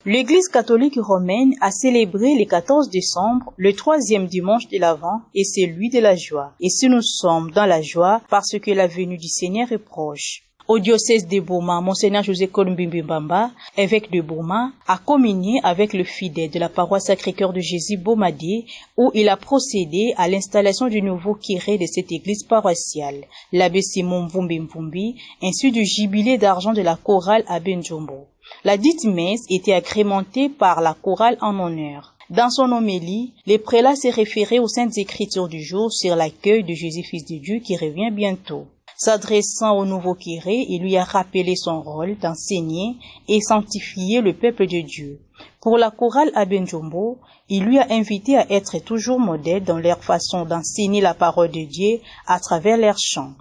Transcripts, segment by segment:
L'Église catholique romaine a célébré le 14 décembre, le 3e dimanche de l'Avent, et celui de la joie. Et si nous sommes dans la joie, parce que la venue du Seigneur est proche. Au diocèse de Bouma, Monseigneur José Kolumbimbi Mbamba, évêque de Bouma, a communié avec le fidèle de la paroisse Sacré-Cœur de Jésus Bomadé, où il a procédé à l'installation du nouveau curé de cette église paroissiale, l'abbé Simon Mvumbi, ainsi du jubilé d'argent de la chorale à Benjombo. La dite messe était agrémentée par la chorale en honneur. Dans son homélie, le prélat s'est référé aux saintes écritures du jour sur l'accueil de Jésus Fils de Dieu qui revient bientôt. S'adressant au nouveau curé, il lui a rappelé son rôle d'enseigner et sanctifier le peuple de Dieu. Pour la chorale à Benjombo, il lui a invité à être toujours modèle dans leur façon d'enseigner la parole de Dieu à travers leurs chants.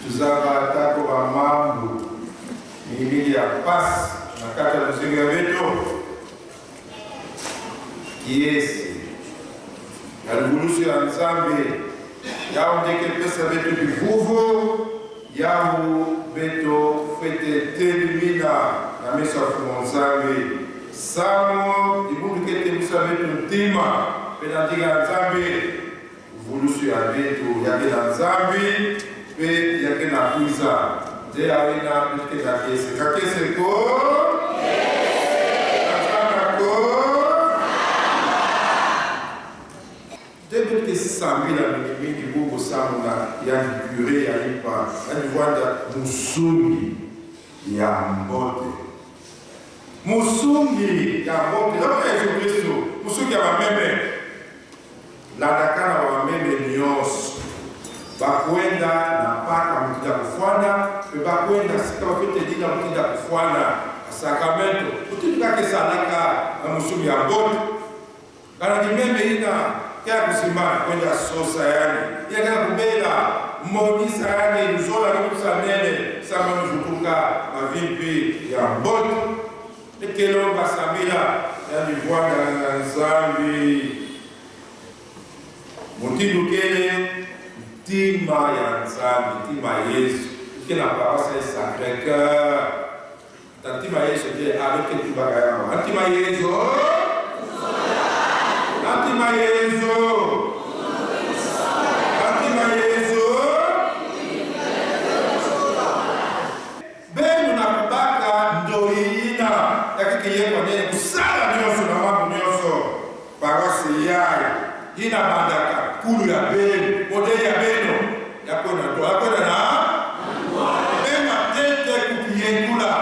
Tuzaba tako ba mambo mibili ya pasi na kata ya Lusenga veto kiesi ya lugulusu ya Nzambe yao ndeke pesa veto bivuvo yao veto fete telimina na mesa fumo Nzambe samo ibundu kete musa veto ntima penandiga Nzambe vulusu ya veto yake na Nzambe pe yake na kuiza de awena bitke na kese kakese ko kakana ko de bitke sambi la mingi bubu samuna ya curé ya ipa ani wanda musungi ya mbote la Yesu Kristo musungi ya mameme la dakana wa mameme nyos bakwenda na paka mkida kufwana pe bakwenda sika wafete dina mkida kufwana sakramento utilika kesalaka na musumi ya bote kana dimeme ina kya kusimama kwenda sosa yani ya kubela monisa yani nzola kusa nene sama mfutuka mavimpi ya bote ekelo basamila yani vwanga na Nzambi mutindo kele Tima ya Nzambe, tima Yesu, qui n'a pas passé Sacré-Cœur. Dans tima Yesu, Dieu avec que tu vas gagner. Tima Yesu, tima Yesu, tima Yesu. Ben nous n'a pas ndoina, yakiki yeko nene kusala nyoso na mambo nyoso. Paroisse yai, ina bandaka kulu ya ben. Modeli ya beno ya kona to akona na bema tete kukiengula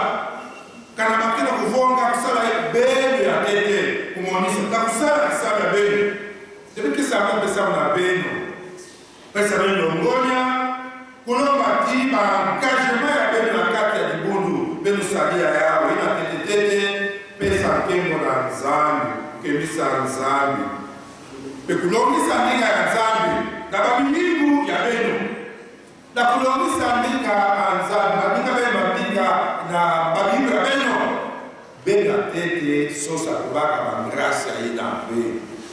kana makina kuvonga kusala beno ya tete kumonisa ta kusala kisaba beno depuis que ça va pesa na beno pesa beno ngonya kulomba ti ba engagement ya beno na kati ya libundu beno salia yao ina tete pesa kengo na Nzambe kemisa Nzambe pekulongisa ndinga ya Nzambe na babingu ya beno na kulongisa ndinga Nzambe babinga beno babinga na babingu ya beno tete sosa kubaka bangrasi ya ina be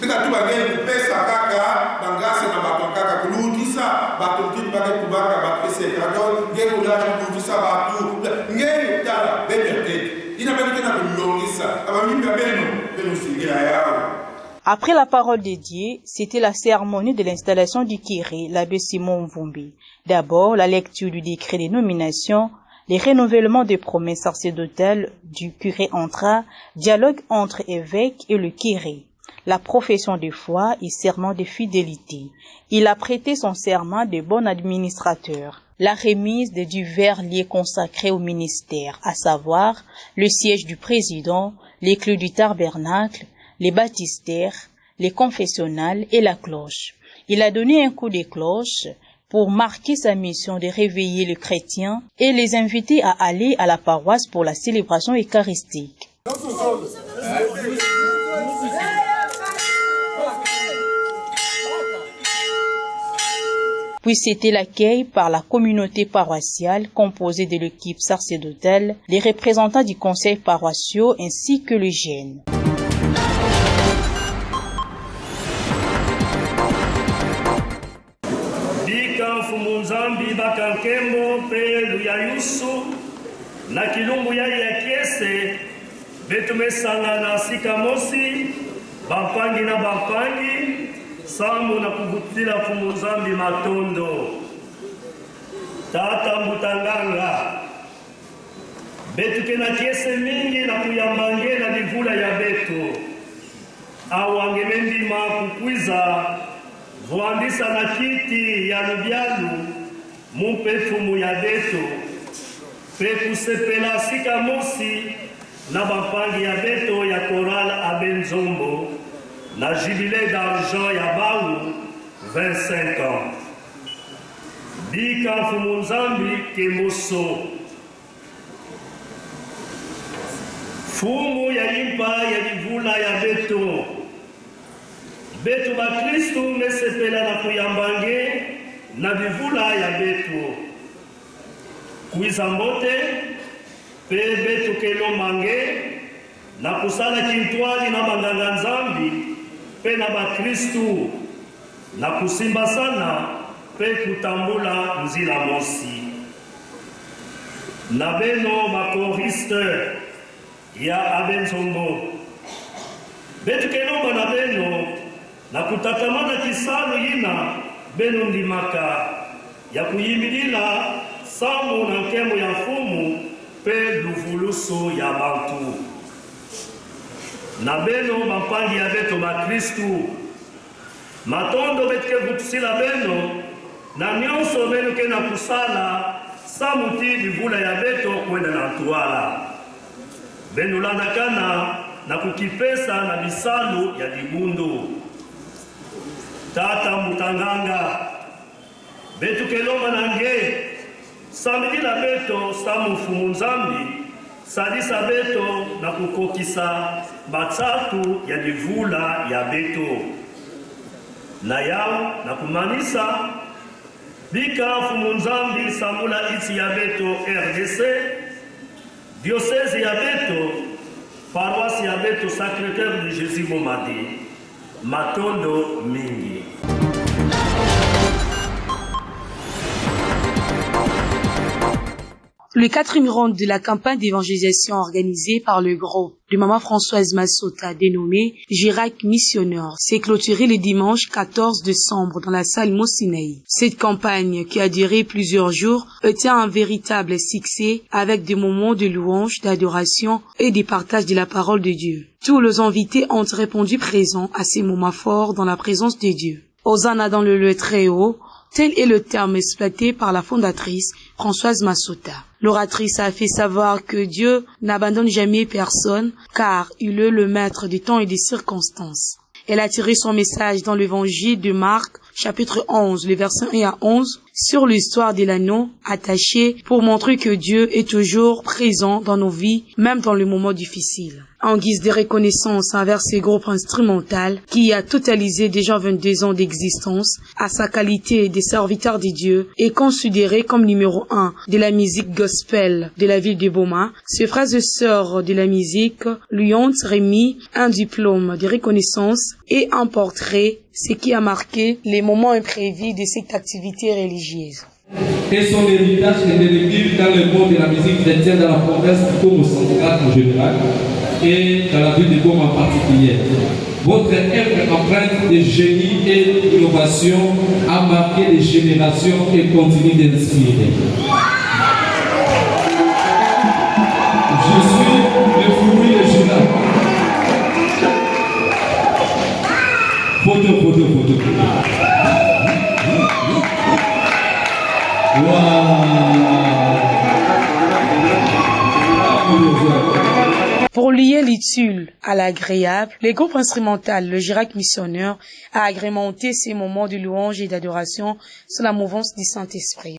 bika tu bageni pesa kaka bangrasi na bato kaka kulutisa bato kiti baka kubaka bapese kadon ngeni ulaji kulutisa batu ngeni tala beno tete ina beno kena kulongisa babingu ya beno singira yao. Après la parole de Dieu, c'était la cérémonie de l'installation du curé, l'abbé Simon Mvumbi. D'abord, la lecture du décret de nomination, les renouvellements des promesses sacerdotales du curé entra, dialogue entre évêque et le curé, la profession de foi et serment de fidélité. Il a prêté son serment de bon administrateur. La remise de divers liens consacrés au ministère, à savoir le siège du président, les clés du tabernacle, les baptistères, les confessionnals et la cloche. Il a donné un coup de cloche pour marquer sa mission de réveiller les chrétiens et les inviter à aller à la paroisse pour la célébration eucharistique. Puis c'était l'accueil par la communauté paroissiale composée de l'équipe sacerdotale, les représentants du conseil paroissial ainsi que le jeune. Fumunzambi bakankembo pe luyayusu na kilumbu yai ya kiese betumesanga na sika mosi bampangi na bampangi samu na kuvutila Fumunzambi matondo tata mbutanganga betuke na kiese mingi na kuyambange na divula ya betu awangemendima kukwiza vuandisa na kiti ya lubyalu mumpe fumu ya beto pe kusepela sika mosi na bampangi ya beto ya Chorale Abenzombo na jubilé d'argent ya bau 25 ans. Bika Fumunzambi kemoso fumu ya limpa ya divula ya beto betu ba Kristu mesepela na kuyambange na bivula ya betu kuiza mbote pe betu kelo mange na kusala kintwali na banganga nzambi pe na ba Kristu na kusimba sana pe kutambula nzila mosi na beno ba choriste ya Abenzombo betu kelo na beno na kutatamana kisalu yina beno ndimaka ya kuyimilila samu na nkemo ya fumu pe luvuluso ya bantu na beno bampangi ya beto ba Kristu matondo betike vutusila beno na nyonso beno ke na kusala samu ti divula ya beto kwenda na ntuala beno landakana na kukipesa na bisalu ya dibundu tata mutanganga betu keloma nange samidila beto samu Fumunzambi sadisa beto na kukokisa batsatu ya divula ya beto na yao na kumanisa bika Fumunzambi samula iti ya beto RDC diocèse ya beto paroisse ya beto Sacré-Cœur de Jésus Bomadi matondo mingi. Le 4e round de la campagne d'évangélisation organisée par le groupe de Maman Françoise Massota dénommé Girac Missionnaire s'est clôturée le dimanche 14 décembre dans la salle Mossinei. Cette campagne, qui a duré plusieurs jours, était un véritable succès avec des moments de louange, d'adoration et de partage de la parole de Dieu. Tous les invités ont répondu présents à ces moments forts dans la présence de Dieu. Hosanna dans le lieu très haut, tel est le terme exploité par la fondatrice Françoise Massota. L'oratrice a fait savoir que Dieu n'abandonne jamais personne, car il est le maître du temps et des circonstances. Elle a tiré son message dans l'évangile de Marc, chapitre 11, les versets 1 à 11, sur l'histoire de l'agneau attaché pour montrer que Dieu est toujours présent dans nos vies, même dans les moments difficiles. En guise de reconnaissance envers ce groupe instrumental qui a totalisé déjà 22 ans d'existence, à sa qualité de serviteur de Dieu et considéré comme numéro 1 de la musique gospel de la ville de Boma, ces frères et sœurs de la musique lui ont remis un diplôme de reconnaissance et un portrait, ce qui a marqué les moments imprévus de cette activité religieuse. Et son héritage est élevé dans le monde de la musique chrétienne dans la province du Congo central en général et dans la ville de Boma en particulier. Votre œuvre empreinte de génie et d'innovation a marqué les générations et continue d'inspirer. Je suis le fruit de Judas. Photo. Pour lier l'utile à l'agréable, le groupe instrumental, le Girac Missionnaire, a agrémenté ces moments de louange et d'adoration sous la mouvance du Saint-Esprit.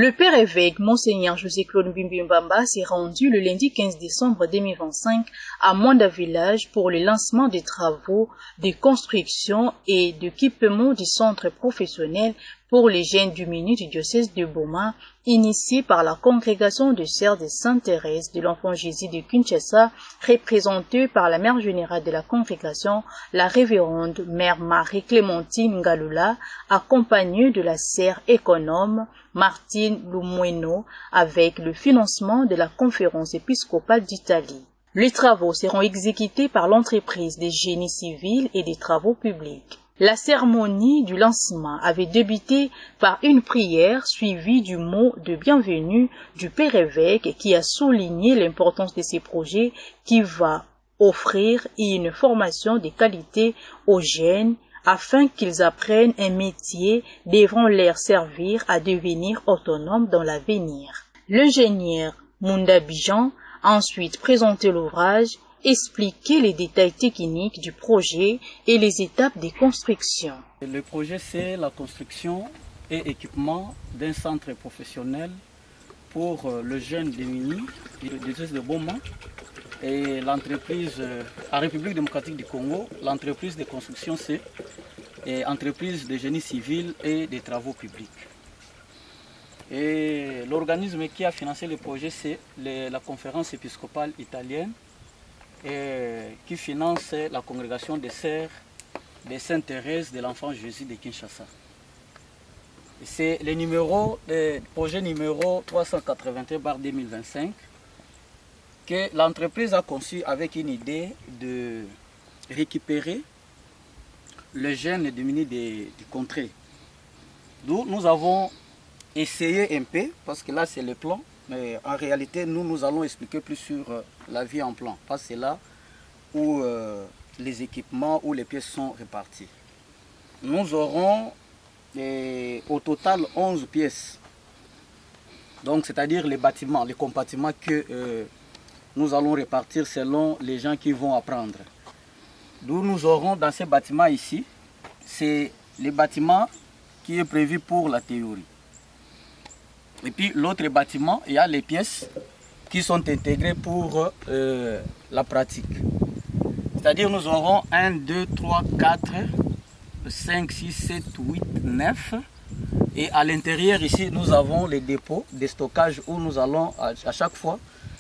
Le père évêque Monseigneur José-Claude Mbimbimbamba s'est rendu le lundi 15 décembre 2025 à Mwanda Village pour le lancement des travaux de construction et d'équipement du centre professionnel pour les jeunes démunis du diocèse de Boma, initié par la congrégation de sœurs de Sainte-Thérèse de l'Enfant Jésus de Kinshasa, représentée par la mère générale de la congrégation, la révérende mère Marie-Clémentine Ngalula, accompagnée de la sœur économe Martine Lumweno, avec le financement de la conférence épiscopale d'Italie. Les travaux seront exécutés par l'entreprise des génies civils et des travaux publics. La cérémonie du lancement avait débuté par une prière suivie du mot de bienvenue du Père évêque qui a souligné l'importance de ces projets qui va offrir une formation de qualité aux jeunes afin qu'ils apprennent un métier devant leur servir à devenir autonomes dans l'avenir. L'ingénieur Munda Bijan a ensuite présenté l'ouvrage, expliquer les détails techniques du projet et les étapes de construction. Le projet, c'est la construction et équipement d'un centre professionnel pour le jeune démuni du diocèse de Boma et l'entreprise en République démocratique du Congo. L'entreprise de construction, c'est entreprise de génie civil et des travaux publics. Et l'organisme qui a financé le projet, c'est la conférence épiscopale italienne qui finance la congrégation des sœurs de Sainte-Thérèse de l'Enfant Jésus de Kinshasa. C'est le projet numéro 381/2025 que l'entreprise a conçu avec une idée de récupérer les jeunes démunis du contrée. D'où nous avons essayé un peu, parce que là c'est le plan, mais en réalité nous allons expliquer plus sur la vie en plan, parce que c'est là où les équipements ou les pièces sont réparties. Nous aurons au total 11 pièces, donc c'est-à-dire les bâtiments, les compartiments que nous allons répartir selon les gens qui vont apprendre. D'où nous aurons dans ces bâtiments ici, c'est les bâtiments qui est prévu pour la théorie. Et puis l'autre bâtiment, il y a les pièces qui sont intégrées pour la pratique. C'est-à-dire nous aurons 1, 2, 3, 4, 5, 6, 7, 8, 9. Et à l'intérieur ici, nous avons les dépôts de stockage où nous allons à chaque fois,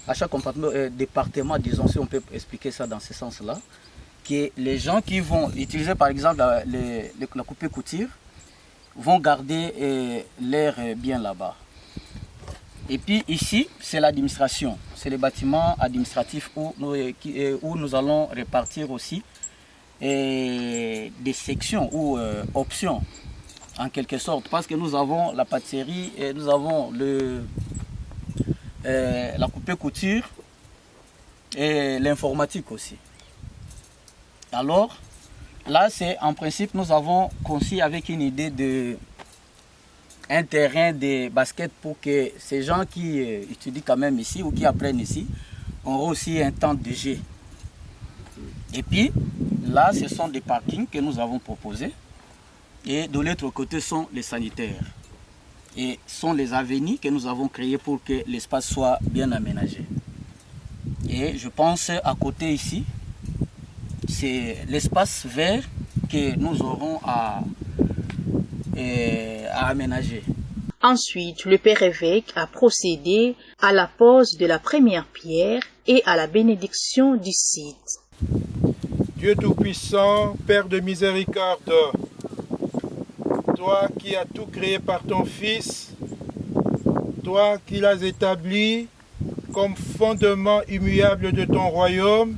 à chaque compartiment, département, disons, si on peut expliquer ça dans ce sens-là, que les gens qui vont utiliser par exemple la coupée couture vont garder leurs biens là-bas. Et puis ici, c'est l'administration, c'est les bâtiments administratifs où nous allons répartir aussi des sections ou options en quelque sorte, parce que nous avons la pâtisserie et nous avons la coupée couture et l'informatique aussi. Alors, là, c'est en principe, nous avons conçu avec une idée de un terrain de basket pour que ces gens qui étudient quand même ici ou qui apprennent ici auront aussi un temps de jeu. Et puis, là, ce sont des parkings que nous avons proposés. Et de l'autre côté sont les sanitaires. Et sont les avenues que nous avons créées pour que l'espace soit bien aménagé. Et je pense à côté ici, c'est l'espace vert que nous aurons à aménager. Ensuite, le Père évêque a procédé à la pose de la première pierre et à la bénédiction du site. Dieu Tout-Puissant, Père de miséricorde, toi qui as tout créé par ton Fils, toi qui l'as établi comme fondement immuable de ton royaume,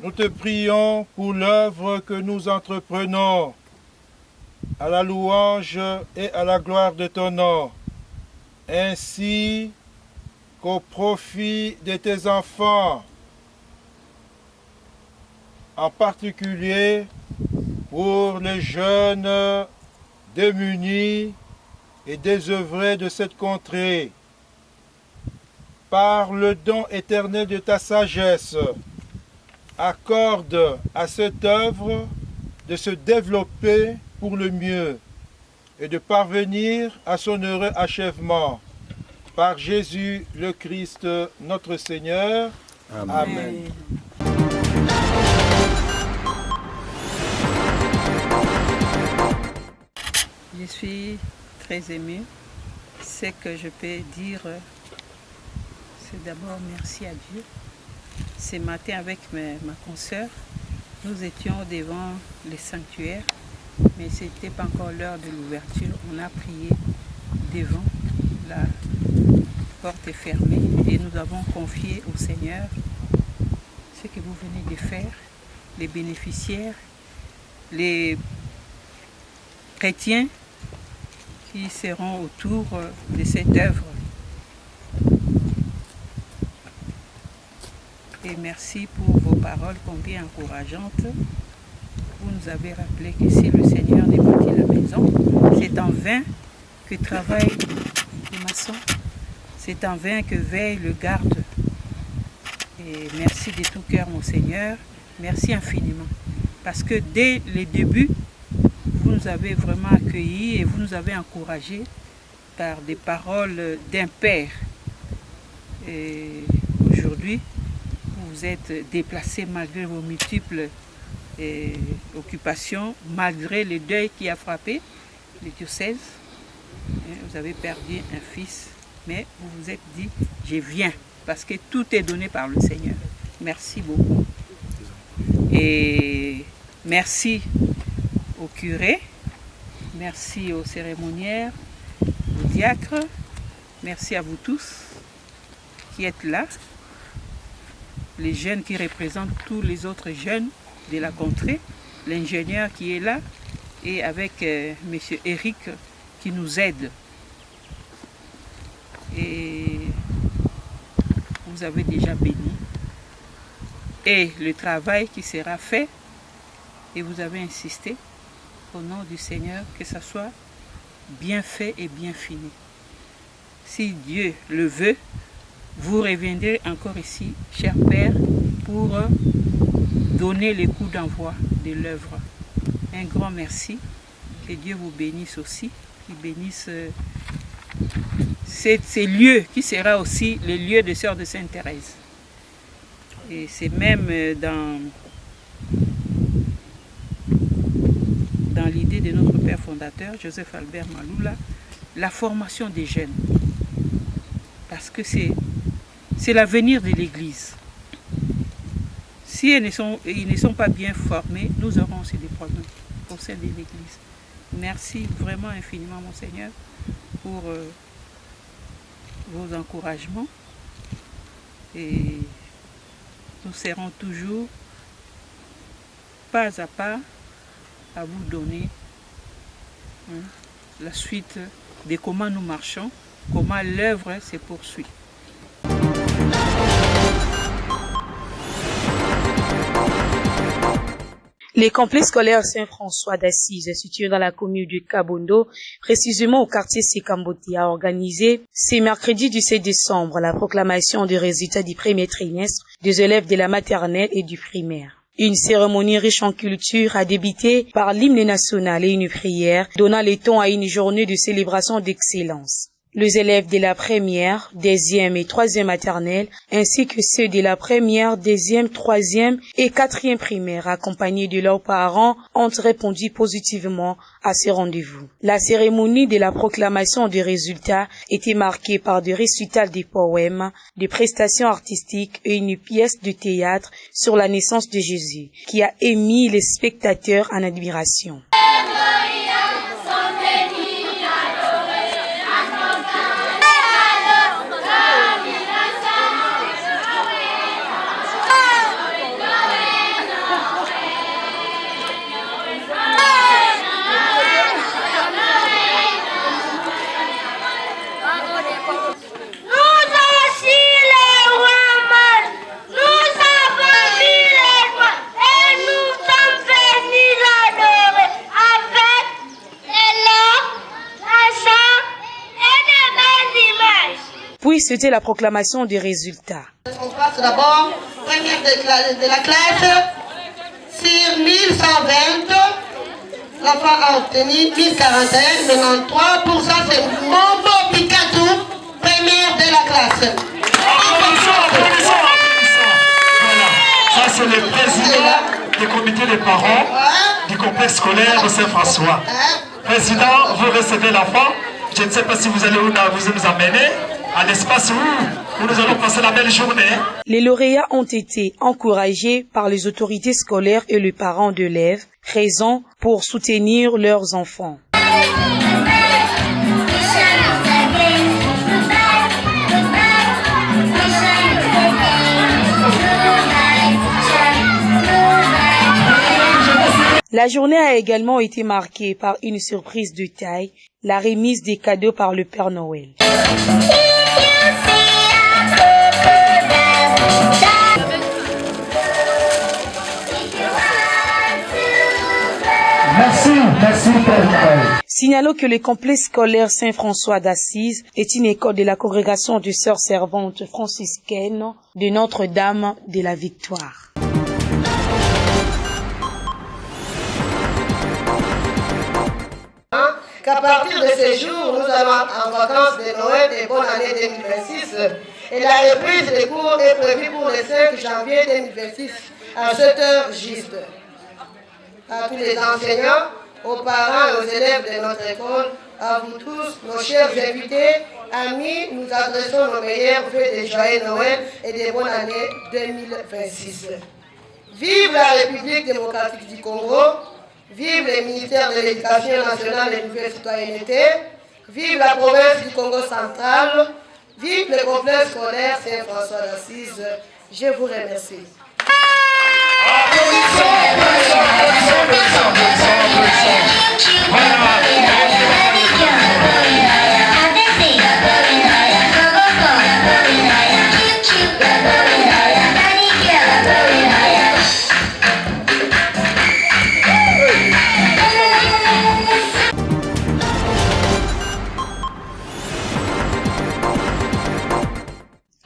nous te prions pour l'œuvre que nous entreprenons, à la louange et à la gloire de ton nom, ainsi qu'au profit de tes enfants, en particulier pour les jeunes démunis et désœuvrés de cette contrée. Par le don éternel de ta sagesse, accorde à cette œuvre de se développer pour le mieux, et de parvenir à son heureux achèvement. Par Jésus le Christ, notre Seigneur. Amen. Je suis très émue. Ce que je peux dire, c'est d'abord merci à Dieu. Ce matin, avec ma consoeur, nous étions devant le sanctuaire, mais ce n'était pas encore l'heure de l'ouverture. On a prié devant, la porte est fermée et nous avons confié au Seigneur ce que vous venez de faire, les bénéficiaires, les chrétiens qui seront autour de cette œuvre. Et merci pour vos paroles combien encourageantes. Vous nous avez rappelé que si le Seigneur débâtit la maison, c'est en vain que travaille le maçon, c'est en vain que veille le garde. Et merci de tout cœur, mon Seigneur, merci infiniment. Parce que dès le début, vous nous avez vraiment accueillis et vous nous avez encouragés par des paroles d'un père. Et aujourd'hui, vous êtes déplacés malgré vos multiples occupations, malgré le deuil qui a frappé le diocèse. Vous avez perdu un fils, mais vous vous êtes dit, je viens, parce que tout est donné par le Seigneur. Merci beaucoup. Et merci au curé, merci aux cérémoniaires, aux diacres, merci à vous tous qui êtes là, les jeunes qui représentent tous les autres jeunes de la contrée, l'ingénieur qui est là et avec M. Eric qui nous aide. Et vous avez déjà béni. Et le travail qui sera fait, et vous avez insisté au nom du Seigneur que ça soit bien fait et bien fini. Si Dieu le veut, vous reviendrez encore ici, cher Père, pour donner le coup d'envoi de l'œuvre. Un grand merci. Que Dieu vous bénisse aussi, qu'il bénisse ces lieux qui sera aussi le lieu de Sœur de Sainte-Thérèse. Et c'est même dans l'idée de notre Père fondateur, Joseph Albert Maloula, la formation des jeunes. Parce que c'est l'avenir de l'Église. Si ils ne sont pas bien formés, nous aurons aussi des problèmes au sein de l'Église. Merci vraiment infiniment, mon Seigneur, pour vos encouragements. Et nous serons toujours, pas à pas, à vous donner la suite de comment nous marchons, comment l'œuvre se poursuit. Les complexes scolaires Saint-François d'Assise, situé dans la commune de Kabondo, précisément au quartier Sekamboti, a organisé ce mercredi du 7 décembre la proclamation des résultats du premier trimestre des élèves de la maternelle et du primaire. Une cérémonie riche en culture a débuté par l'hymne national et une prière, donnant le ton à une journée de célébration d'excellence. Les élèves de la première, deuxième et troisième maternelle, ainsi que ceux de la première, deuxième, troisième et quatrième primaire, accompagnés de leurs parents, ont répondu positivement à ces rendez-vous. La cérémonie de la proclamation des résultats était marquée par des récitals des poèmes, des prestations artistiques et une pièce de théâtre sur la naissance de Jésus, qui a émis les spectateurs en admiration. Puis c'était la proclamation des résultats. On passe d'abord première de la classe sur 1120, l'enfant a obtenu 1041, 93%, c'est Mombo Pikatou, première de la classe. Voilà, ça c'est le président du comité des parents du complexe scolaire de Saint-François. Président, vous recevez l'enfant. Je ne sais pas si vous allez nous amener à l'espace où nous allons passer la belle journée. Les lauréats ont été encouragés par les autorités scolaires et les parents d'élèves, raison pour soutenir leurs enfants. La journée a également été marquée par une surprise de taille, la remise des cadeaux par le Père Noël. Merci Père Noël. Signalons que le complexe scolaire Saint-François d'Assise est une école de la congrégation de sœurs servantes franciscaines de Notre-Dame de la Victoire. Qu'à partir de ce jour, nous allons en vacances de Noël et bonne année 2026. Et la reprise des cours est prévue pour le 5 janvier 2026 à 7h juste. À tous les enseignants, aux parents et aux élèves de notre école, à vous tous, nos chers invités, amis, nous adressons nos meilleurs vœux de joyeux Noël et de bonne année 2026. Vive la République démocratique du Congo! Vive le ministère de l'Éducation nationale et de la citoyenneté. Vive la province du Congo central. Vive le complexe scolaire Saint-François d'Assise. Je vous remercie.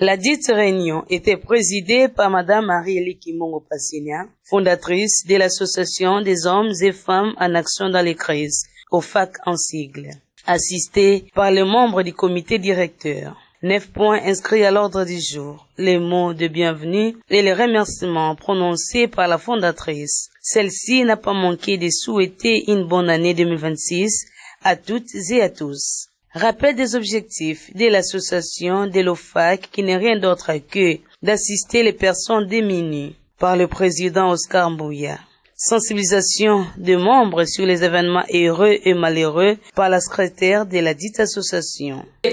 La dite réunion était présidée par Madame Marie-Élie Kimongo Passigna, fondatrice de l'Association des hommes et femmes en action dans les crises, OFAC en sigle, assistée par les membres du comité directeur. 9 points inscrits à l'ordre du jour, les mots de bienvenue et les remerciements prononcés par la fondatrice. Celle-ci n'a pas manqué de souhaiter une bonne année 2026 à toutes et à tous. Rappel des objectifs de l'association de l'OFAC qui n'est rien d'autre que d'assister les personnes démunies par le président Oscar Mbouya. Sensibilisation des membres sur les événements heureux et malheureux par la secrétaire de la dite association. Nous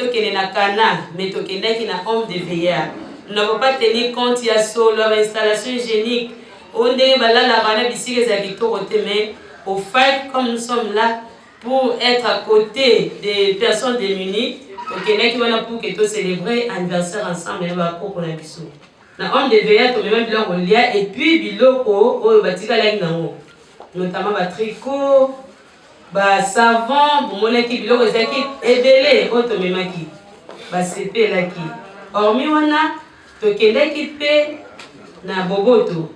n'avons pas tenu compte de leur installation hygiénique. On est au fait, comme nous sommes là, pour être à côté des personnes démunies, pour que nous célébrer l'anniversaire ensemble. Na homme de veillette au même biloko lia et puis biloko oyo batika laki nango notamment ba tricot ba savon bomonaki biloko ezaki ebele oyo tomemaki ba sepelaki hormis wana tokendaki mpe na boboto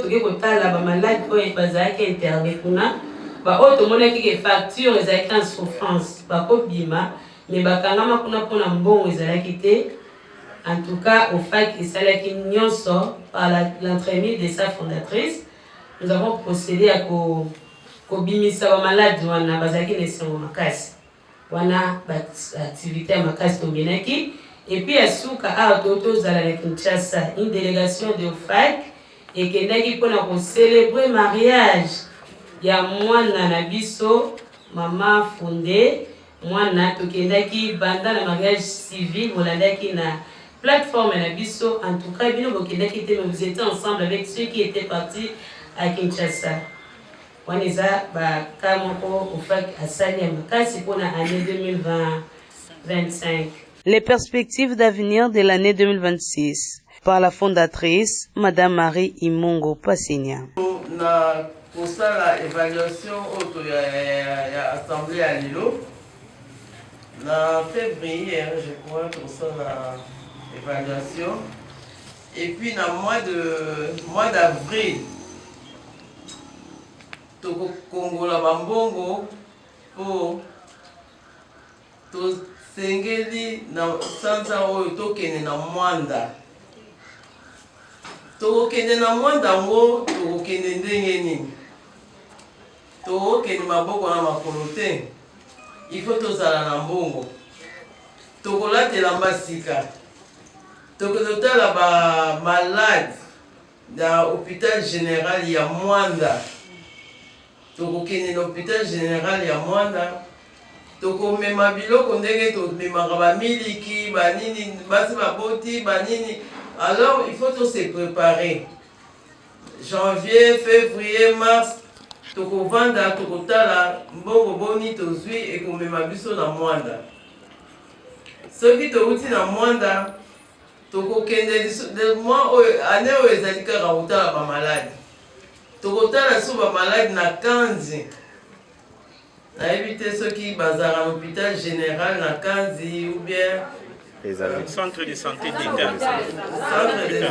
toke kotala bamaladi oyo bazalaki interne kuna ba oyo tomonaki ke facture ezalaki en souffrance bakobima me bakangama kuna mpona mbongo ezalaki te. En tout cas, au FAC et Salaki Nyonso, par l'entremise de sa fondatrice, nous avons procédé à Kobimisa malade wana bazaki nesango makasi. Wana activité à makasi tobenaki et puis à Souka à Toto zala na Kinshasa, une délégation de FAC et kendaki pona ko célébrer mariage ya mwana na biso mama Fondé mwana tokendaki banda na mariage civil molandaki na plateforme et Nabiso, en tout cas, vous étiez ensemble avec ceux qui étaient partis à Kinshasa. On est à Kamoko, au FAC à Sanyama, c'est pour l'année 2025. Les perspectives d'avenir de l'année 2026 par la fondatrice, Madame Marie Imongo Passigna. Pour ça, l'évaluation de l'Assemblée à Lilo, en février, je crois, pour ça, évaluation. Et puis dans le mois d'avril, tokokongola bambongo po tosengeli na sanza oyo tokende na mwanda. Tokokende na mwanda ngo tokokende ndenge nini? Tokokende maboko na makolo te. Il faut tozala na mbongo. Tokolatela mbasika. Tokolotala ba malade na hôpital général ya Mwanda. Tokokende na hôpital général ya Mwanda. Tokomema biloko ndenge tomemaka bamiliki, banini, basi baboti, banini. Alors il faut se préparer. Janvier, février, mars, tokovanda, tokotala, mbongo boni tozwi ekomema biso na Mwanda. Soki touti na Mwanda, tokokende le mois année oyo ezali kaka kotala ba malade. Tokotala so ba malade na Kanzi. Nayebi te soki bazala na hôpital général na Kanzi ou bien centre de santé d'État. Centre de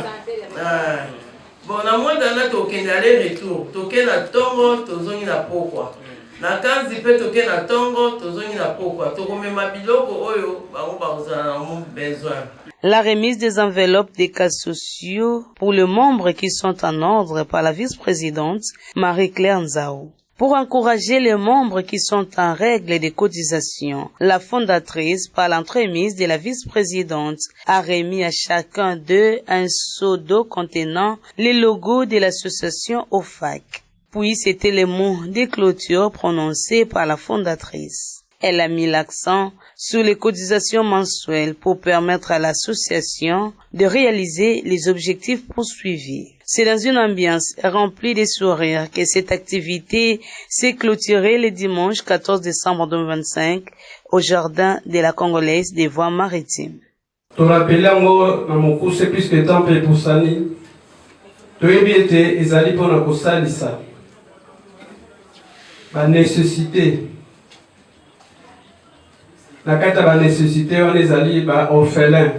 bon, na Mwanda na tokende aller-retour. Tokende na Tongo, tozongi na Pokwa. Na Kanzi pe tokende na Tongo, tozongi na Pokwa. Tokomema biloko oyo bango bazala na mo besoin. La remise des enveloppes des cas sociaux pour les membres qui sont en ordre par la vice-présidente Marie-Claire Nzao. Pour encourager les membres qui sont en règle des cotisations, la fondatrice, par l'entremise de la vice-présidente, a remis à chacun d'eux un seau d'eau contenant les logos de l'association OFAC. Puis c'était les mots de clôture prononcés par la fondatrice. Elle a mis l'accent sur les cotisations mensuelles pour permettre à l'association de réaliser les objectifs poursuivis. C'est dans une ambiance remplie de sourires que cette activité s'est clôturée le dimanche 14 décembre 2025 au jardin de la Congolaise des voies maritimes. To rappelle ngo na mokuse puisque temple pusani toyebi ete ezali mpona kosalisa ba nécessité na kati ya ba nécessité wana ezali ba orphelin,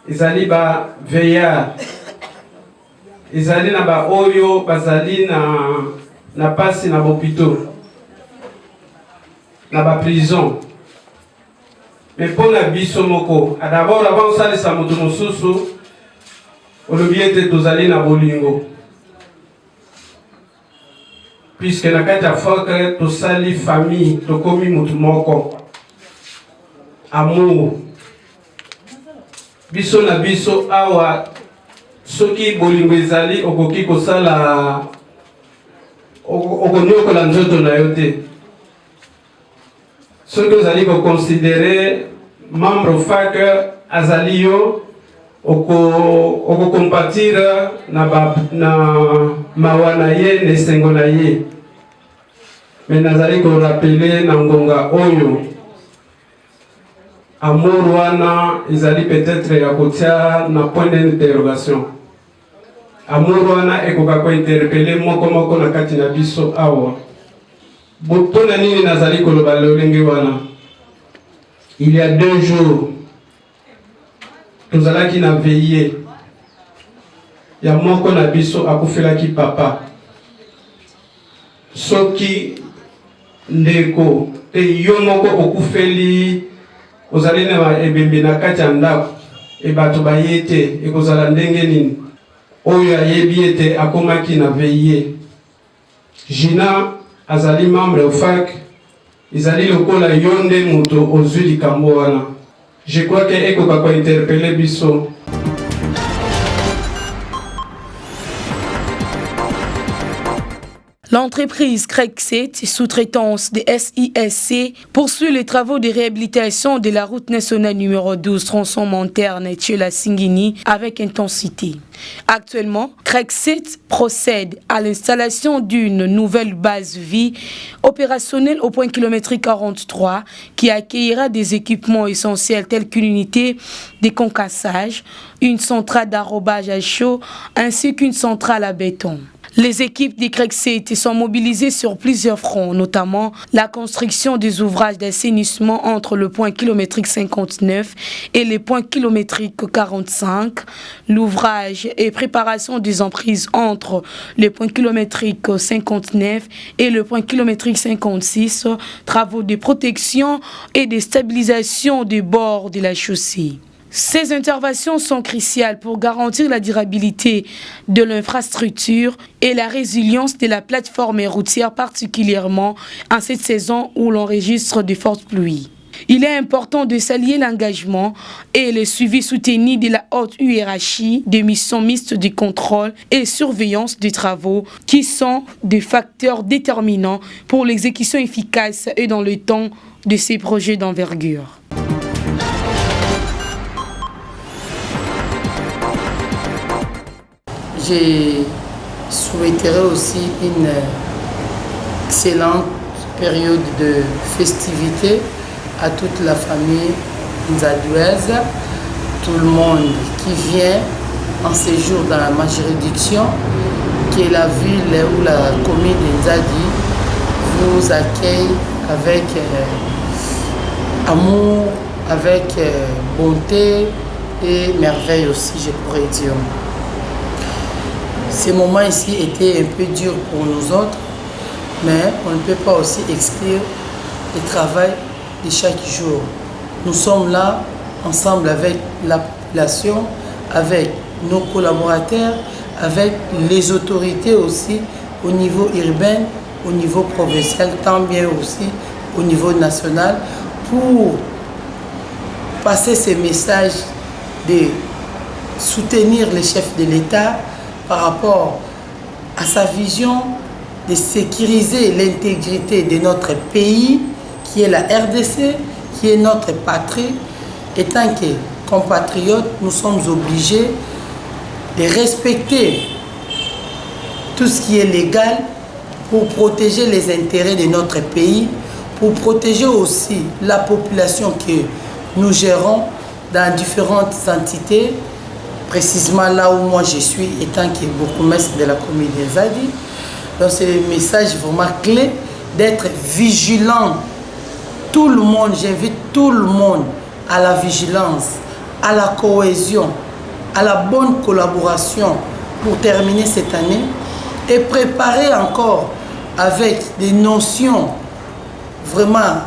ezali ba veillard, ezali na ba oyo bazali na pasi na bopito na ba prison. Mais mpona biso moko d'abord avant osalisa moto mosusu olobi ete tozali na bolingo, puisque na kati ya foke tosali famille, tokomi motu moko. Amour biso na biso awa soki bolingo ezali okoki kosala okonyokola nzoto na yo te. Soki ozali koconsidere membre FAC azali yo okokompatira na mawa na ye na esengo na ye. Mais nazali korapele na ngonga oyo amour wana ezali peut-être ya kotia na point d'interrogation. Amour wana ekoka kointerpele moko na kati na biso awa. Mpona nini nazali koloba lolenge wana? Il y a 2 jours tozalaki na veillée ya moko na biso akufelaki papa. Soki ndeko te yo moko okufeli ozali na ebembe na kati ya ndako e bato baye te ekozala ndenge nini? Oyo ayebi ete akomaki na veillée. Gina azali membre au FAC, ezali lokola yo nde moto ozwi likambo wana. Je crois que ekoka ko interpeller biso. L'entreprise Crexit, sous-traitance des SISC, poursuit les travaux de réhabilitation de la route nationale numéro 12 tronçon Monterne Tchela-Singini avec intensité. Actuellement, Crexit procède à l'installation d'une nouvelle base vie opérationnelle au point kilométrique 43 qui accueillera des équipements essentiels tels qu'une unité de concassage, une centrale d'arrobage à chaud ainsi qu'une centrale à béton. Les équipes des CRECSET sont mobilisées sur plusieurs fronts, notamment la construction des ouvrages d'assainissement entre le point kilométrique 59 et les points kilométriques 45, l'ouvrage et préparation des emprises entre le point kilométrique 59 et le point kilométrique 56, travaux de protection et de stabilisation des bords de la chaussée. Ces interventions sont cruciales pour garantir la durabilité de l'infrastructure et la résilience de la plateforme routière, particulièrement en cette saison où l'on enregistre de fortes pluies. Il est important de saluer l'engagement et le suivi soutenu de la haute hiérarchie des missions mixtes de contrôle et surveillance des travaux qui sont des facteurs déterminants pour l'exécution efficace et dans le temps de ces projets d'envergure. Je souhaiterais aussi une excellente période de festivité à toute la famille nzadouaise, tout le monde qui vient en séjour dans ma juridiction, qui est la ville ou la commune de Nzadi, vous accueille avec amour, avec bonté et merveille aussi, je pourrais dire. Ces moments ici étaient un peu durs pour nous autres, mais on ne peut pas aussi exclure le travail de chaque jour. Nous sommes là ensemble avec la population, avec nos collaborateurs, avec les autorités aussi au niveau urbain, au niveau provincial, tant bien aussi au niveau national, pour passer ces messages de soutenir les chefs de l'État par rapport à sa vision de sécuriser l'intégrité de notre pays, qui est la RDC, qui est notre patrie. Et tant que compatriotes, nous sommes obligés de respecter tout ce qui est légal pour protéger les intérêts de notre pays, pour protéger aussi la population que nous gérons dans différentes entités, précisément là où moi je suis, étant que bourgmestre de la commune de Nzadi. Donc c'est le message vraiment clé d'être vigilant. Tout le monde, j'invite tout le monde à la vigilance, à la cohésion, à la bonne collaboration pour terminer cette année et préparer encore avec des notions vraiment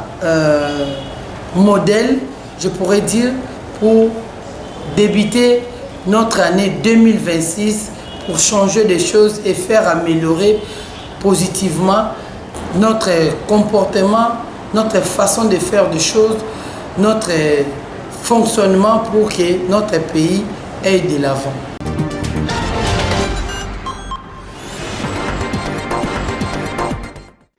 modèles, je pourrais dire, pour débuter notre année 2026, pour changer des choses et faire améliorer positivement notre comportement, notre façon de faire des choses, notre fonctionnement pour que notre pays aille de l'avant.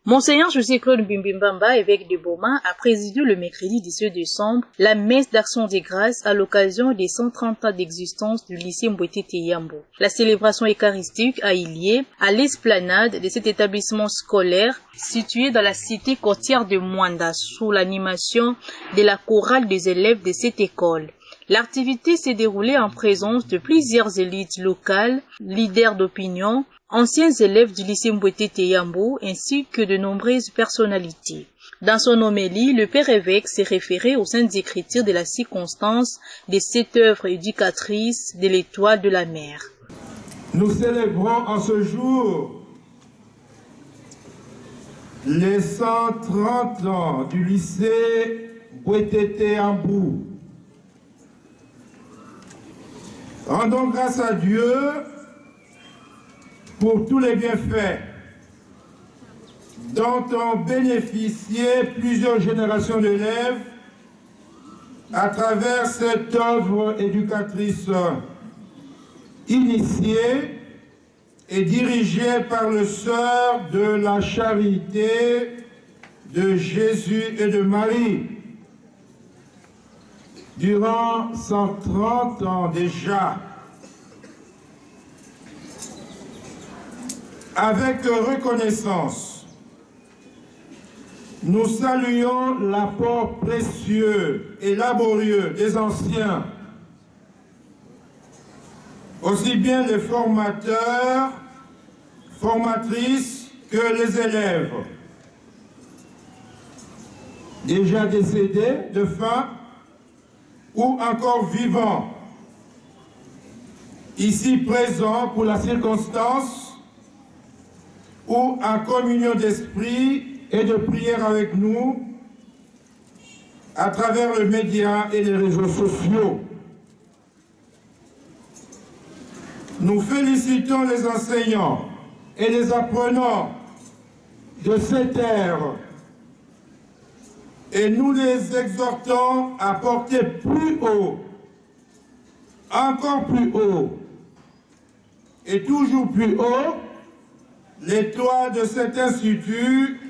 Monseigneur José-Claude Bimbimbamba, évêque de Boma, a présidé le mercredi 18 décembre la messe d'action des grâces à l'occasion des 130 ans d'existence du lycée Mbwetete Yambo. La célébration eucharistique a eu lieu à l'esplanade de cet établissement scolaire situé dans la cité côtière de Mwanda sous l'animation de la chorale des élèves de cette école. L'activité s'est déroulée en présence de plusieurs élites locales, leaders d'opinion, anciens élèves du lycée Mbwetete Yambo ainsi que de nombreuses personnalités. Dans son homélie, le père évêque s'est référé aux saintes écritures de la circonstance de cette œuvre éducatrice de l'étoile de la mer. Nous célébrons en ce jour les 130 ans du lycée Mbwetete Yambo. Rendons grâce à Dieu pour tous les bienfaits dont ont bénéficié plusieurs générations d'élèves à travers cette œuvre éducatrice initiée et dirigée par le Sœur de la Charité de Jésus et de Marie. Durant 130 ans déjà, avec reconnaissance, nous saluons l'apport précieux et laborieux des anciens, aussi bien les formateurs, formatrice que les élèves déjà décédés de faim ou encore vivants, ici présents pour la circonstance ou en communion d'esprit et de prière avec nous à travers les médias et les réseaux sociaux. Nous félicitons les enseignants et les apprenants de cette ère et nous les exhortons à porter plus haut, encore plus haut et toujours plus haut les toits de cet institut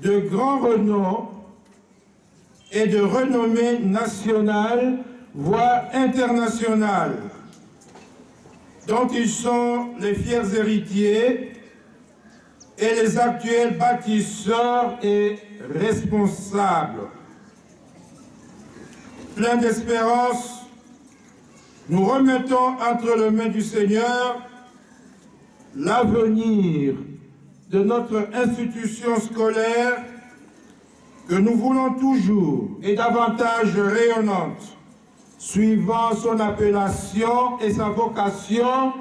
de grand renom et de renommée nationale, voire internationale, dont ils sont les fiers héritiers et les actuels bâtisseurs et responsables. Plein d'espérance, nous remettons entre les mains du Seigneur l'avenir de notre institution scolaire que nous voulons toujours et davantage rayonnante, suivant son appellation et sa vocation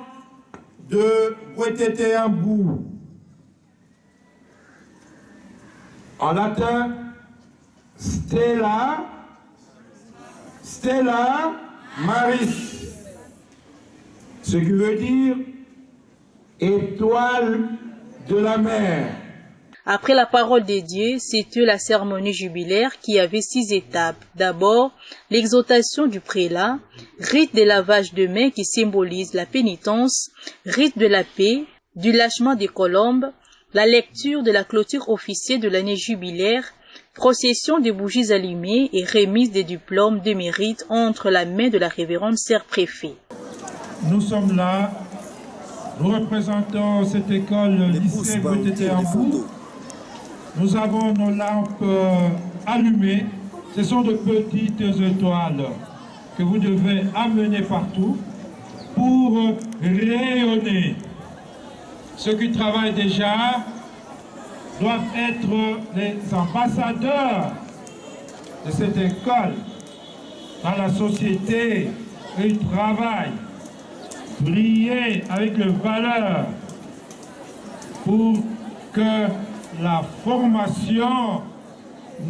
de Weteteambu. En latin, Stella Maris, ce qui veut dire étoile de la mer. Après la parole de Dieu, c'était la cérémonie jubilaire qui avait 6 étapes. D'abord, l'exaltation du prélat, rite de lavage de mains qui symbolise la pénitence, rite de la paix, du lâchement des colombes, la lecture de la clôture officielle de l'année jubilaire, procession des bougies allumées et remise des diplômes de mérite entre la main de la révérende sœur préfet. Nous sommes là, nous représentons cette école lycée Weteteambu. Nous avons nos lampes allumées. Ce sont de petites étoiles que vous devez amener partout pour rayonner. Ceux qui travaillent déjà doivent être les ambassadeurs de cette école dans la société où ils travaillent. Briller avec les valeurs pour que la formation,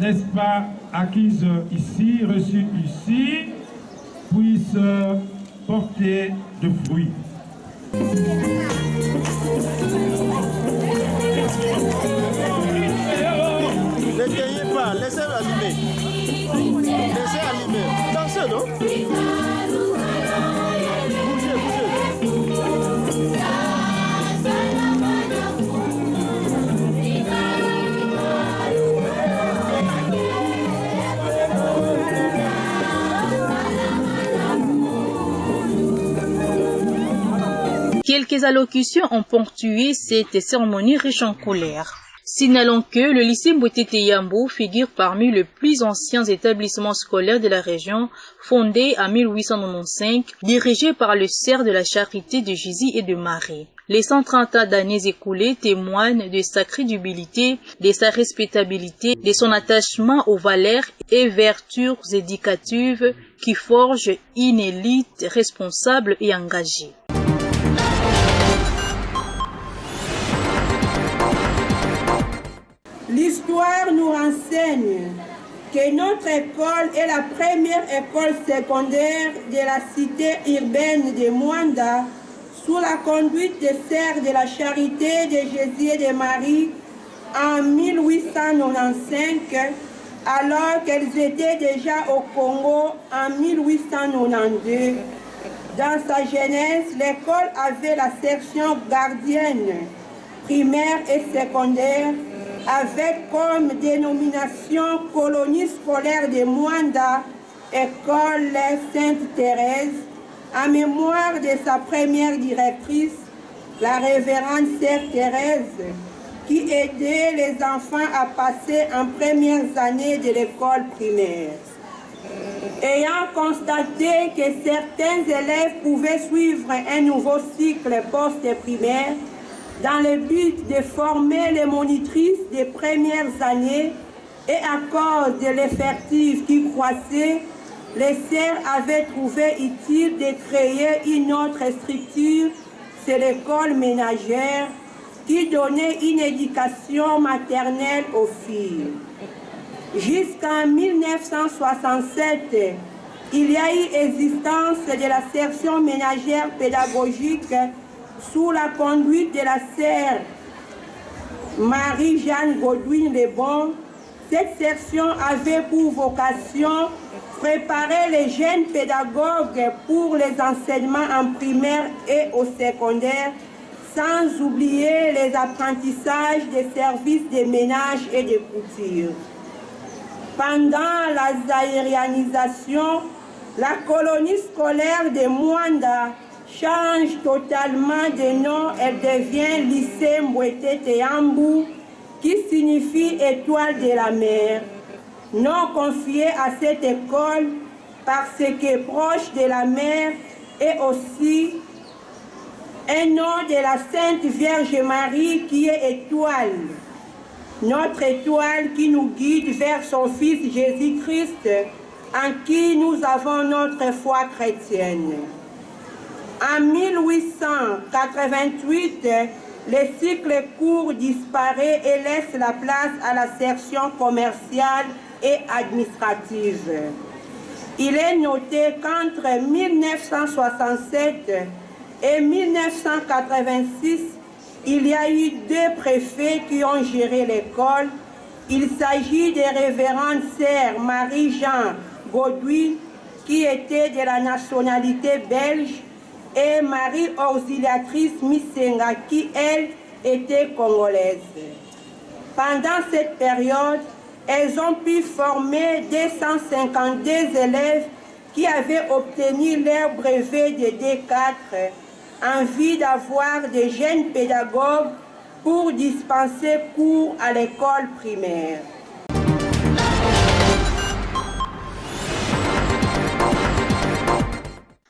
n'est-ce pas, acquise ici, reçue ici, puisse porter de fruits. N'éteignez pas, laissez-le allumer. Laissez allumer. Dansez, non? Bougez, bougez. Quelques allocutions ont ponctué cette cérémonie riche en couleurs. Signalons que le lycée Weteteambu figure parmi les plus anciens établissements scolaires de la région, fondé en 1895, dirigé par le cerf de la charité de Jésus et de Marie. Les 130 d'années écoulées témoignent de sa crédibilité, de sa respectabilité, de son attachement aux valeurs et vertus éducatives qui forgent une élite responsable et engagée. L'histoire nous renseigne que notre école est la première école secondaire de la cité urbaine de Mwanda sous la conduite des Sœurs de la Charité de Jésus et de Marie en 1895, alors qu'elles étaient déjà au Congo en 1892. Dans sa jeunesse, l'école avait la section gardienne, primaire et secondaire, avec comme dénomination colonie scolaire de Mwanda, école Sainte-Thérèse, en mémoire de sa première directrice, la révérende sœur Thérèse, qui aidait les enfants à passer en premières années de l'école primaire. Ayant constaté que certains élèves pouvaient suivre un nouveau cycle post-primaire, dans le but de former les monitrices des premières années et à cause de l'effectif qui croissait, les sœurs avaient trouvé utile de créer une autre structure, c'est l'école ménagère, qui donnait une éducation maternelle aux filles. Jusqu'en 1967, il y a eu existence de la section ménagère pédagogique sous la conduite de la sœur Marie-Jeanne Godwin-Lebon. Cette section avait pour vocation préparer les jeunes pédagogues pour les enseignements en primaire et au secondaire, sans oublier les apprentissages des services de ménage et de couture. Pendant la zaïrianisation, la colonie scolaire de Mwanda change totalement de nom. Elle devient lycée Mbwete Teambu, qui signifie étoile de la mer. Nom confié à cette école parce que proche de la mer et aussi un nom de la Sainte Vierge Marie qui est étoile. Notre étoile qui nous guide vers son Fils Jésus-Christ, en qui nous avons notre foi chrétienne. En 1888, le cycle court disparaît et laisse la place à la section commerciale et administrative. Il est noté qu'entre 1967 et 1986, il y a eu 2 préfets qui ont géré l'école. Il s'agit des révérends sœurs Marie-Jeanne Godwin, qui était de la nationalité belge, et Marie Auxiliatrice Misenga, qui, elle, était congolaise. Pendant cette période, elles ont pu former 252 élèves qui avaient obtenu leur brevet de D4 en vue d'avoir des jeunes pédagogues pour dispenser cours à l'école primaire.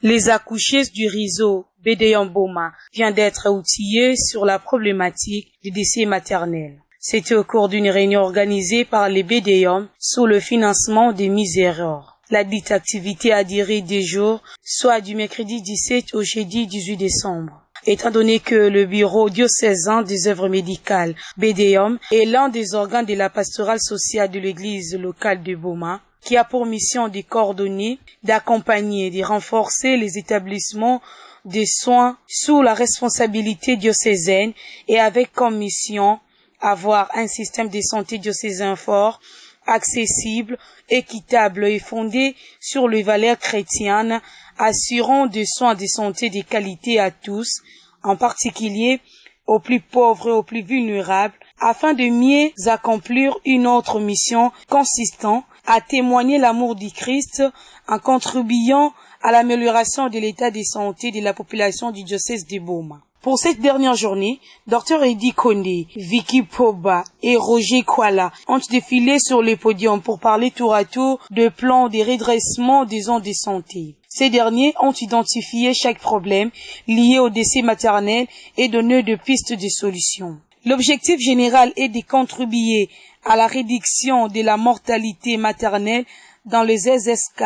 Les accoucheuses du réseau BDM Boma viennent d'être outillées sur la problématique du décès maternel. C'était au cours d'une réunion organisée par les BDM sous le financement des Misérores. La dite activité a duré 2 jours, soit du mercredi 17 au jeudi 18 décembre. Étant donné que le bureau diocésain des œuvres médicales BDM est l'un des organes de la pastorale sociale de l'église locale de Boma, qui a pour mission de coordonner, d'accompagner et de renforcer les établissements de soins sous la responsabilité diocésaine et avec comme mission avoir un système de santé diocésain fort, accessible, équitable et fondé sur les valeurs chrétiennes, assurant des soins de santé de qualité à tous, en particulier aux plus pauvres et aux plus vulnérables, afin de mieux accomplir une autre mission consistant à témoigner l'amour du Christ en contribuant à l'amélioration de l'état de santé de la population du diocèse de Boma. Pour cette dernière journée, Dr Eddy Kondé, Vicky Poba et Roger Kwala ont défilé sur le podium pour parler tour à tour de plans de redressement des zones de santé. Ces derniers ont identifié chaque problème lié au décès maternel et donné de pistes de solutions. L'objectif général est de contribuer à la réduction de la mortalité maternelle dans les SSK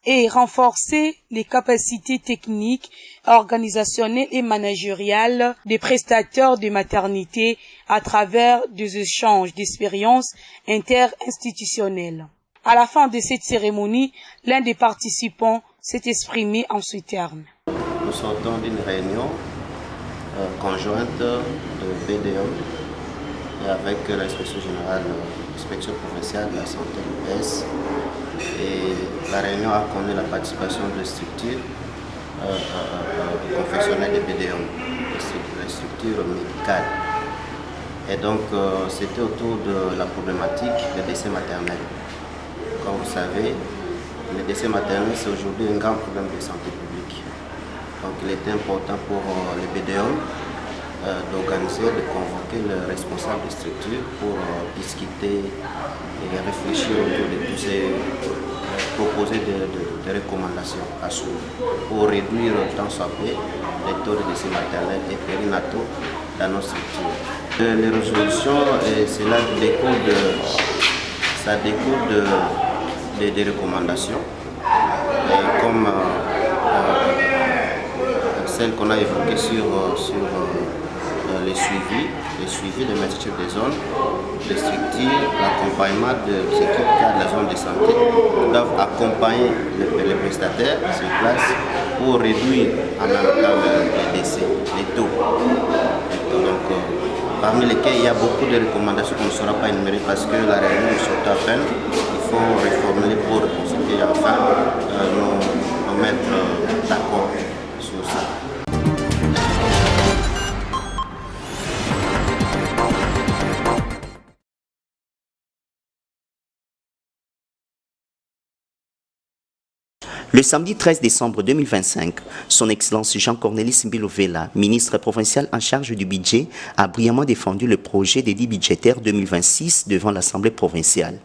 et renforcer les capacités techniques, organisationnelles et managériales des prestataires de maternité à travers des échanges d'expériences interinstitutionnelles. À la fin de cette cérémonie, l'un des participants s'est exprimé en ces termes. Nous sortons d'une réunion conjointe de BDM et avec l'inspection générale, l'inspection provinciale de la santé l'US. Et la réunion a connu la participation de structures confessionnelles de BDM, les structures médicales. Et donc c'était autour de la problématique des décès maternels. Comme vous savez, le décès maternel c'est aujourd'hui un grand problème de santé publique. Donc il était important pour les BDM d'organiser, de convoquer le responsable de structure pour discuter et réfléchir autour de tous ces proposer des recommandations à suivre pour réduire tant soit peu les taux de décès maternels et périnataux dans nos structures. Les résolutions, cela découle des recommandations, comme celle qu'on a évoquée sur les suivis des maîtres chefs des zones, les structures, l'accompagnement des équipes cadres de la zone de santé qui doivent accompagner les prestataires sur place pour réduire en même temps les décès, les taux. Donc, parmi lesquels il y a beaucoup de recommandations qu'on ne saura pas énumérer parce que la réunion est surtout à peine. Il faut reformuler pour consulter et enfin nous mettre d'accord sur ça. Le samedi 13 décembre 2025, son Excellence Jean-Cornélis Mbilovela, ministre provincial en charge du budget, a brillamment défendu le projet d'édit budgétaire 2026 devant l'Assemblée provinciale.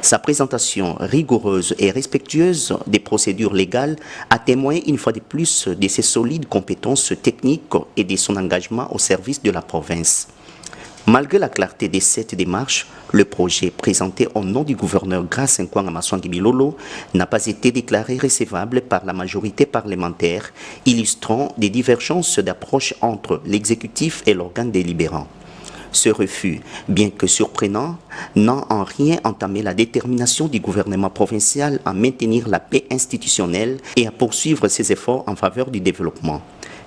Sa présentation rigoureuse et respectueuse des procédures légales a témoigné une fois de plus de ses solides compétences techniques et de son engagement au service de la province. Malgré la clarté de cette démarche, le projet présenté au nom du gouverneur Grace Nkwanga Maswangi Bilolo n'a pas été déclaré recevable par la majorité parlementaire, illustrant des divergences d'approche entre l'exécutif et l'organe délibérant. Ce refus, bien que surprenant, n'a en rien entamé la détermination du gouvernement provincial à maintenir la paix institutionnelle et à poursuivre ses efforts en faveur du développement.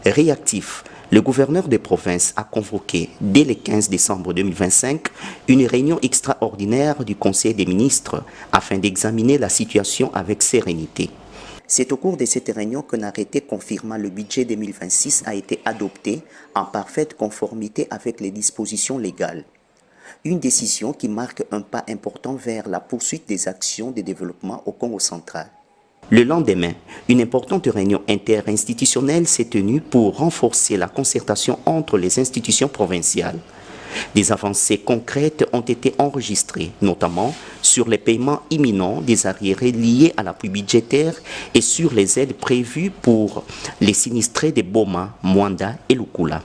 Réactif, le gouverneur de province a convoqué dès le 15 décembre 2025 une réunion extraordinaire du Conseil des ministres afin d'examiner la situation avec sérénité. C'est au cours de cette réunion qu'un arrêté confirmant le budget 2026 a été adopté en parfaite conformité avec les dispositions légales. Une décision qui marque un pas important vers la poursuite des actions de développement au Congo central. Le lendemain, une importante réunion interinstitutionnelle s'est tenue pour renforcer la concertation entre les institutions provinciales. Des avancées concrètes ont été enregistrées, notamment sur les paiements imminents des arriérés liés à l'appui budgétaire et sur les aides prévues pour les sinistrés de Boma, Mwanda et Lukula.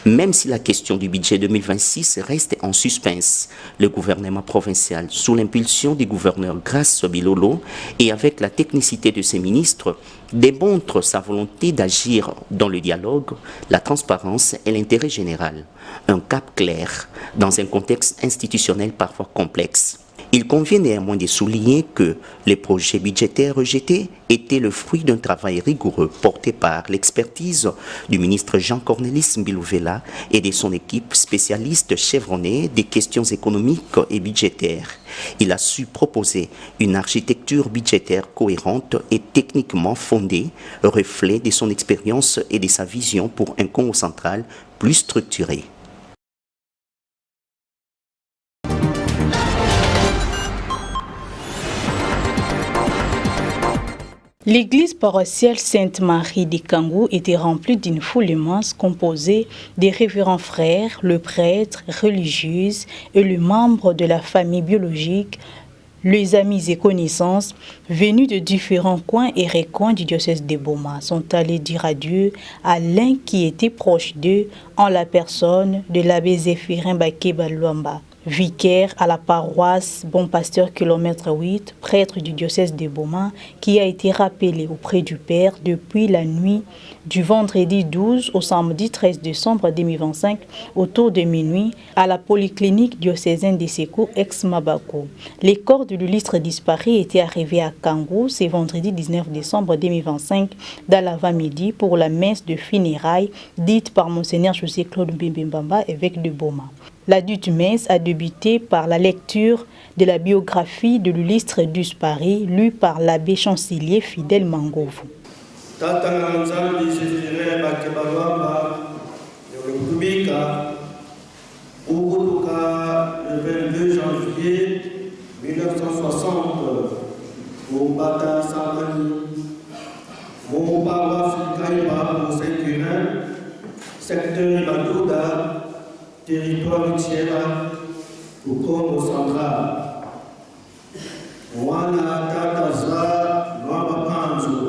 Même si la question du budget 2026 reste en suspens, le gouvernement provincial, sous l'impulsion du gouverneur Grace Bilolo et avec la technicité de ses ministres, démontre sa volonté d'agir dans le dialogue, la transparence et l'intérêt général. Un cap clair dans un contexte institutionnel parfois complexe. Il convient néanmoins de souligner que les projets budgétaires rejetés étaient le fruit d'un travail rigoureux porté par l'expertise du ministre Jean-Cornélis Mbilovela et de son équipe spécialiste chevronnée des questions économiques et budgétaires. Il a su proposer une architecture budgétaire cohérente et techniquement fondée, reflet de son expérience et de sa vision pour un Congo central plus structuré. L'église paroissiale Sainte-Marie des Kangou était remplie d'une foule immense composée des révérends frères, le prêtre, religieuses et les membres de la famille biologique, les amis et connaissances venus de différents coins et recoins du diocèse de Boma sont allés dire adieu à l'un qui était proche d'eux en la personne de l'abbé Zéphirin Bakeba Luamba, vicaire à la paroisse Bon Pasteur kilomètre 8, prêtre du diocèse de Boma, qui a été rappelé auprès du Père depuis la nuit du vendredi 12 au samedi 13 décembre 2025 autour de minuit à la polyclinique diocésaine des Secours ex-Mabako. Les corps de l'illustre disparu étaient arrivés à Kangou ce vendredi 19 décembre 2025 dans l'avant-midi pour la messe de funérailles dite par Monseigneur José Claude Mbimbamba, évêque de Boma. La dite messe a débuté par la lecture de la biographie de l'illustre disparu lue par l'abbé chancelier Fidèle Mangovu. Le 22 janvier 1960, au Bata Samani, au Paroisse Kaïba, au Saint-Curin, secteur Ibadouda, territoire Tiera, au Congo central. Wana Tataza, Noama Panzo,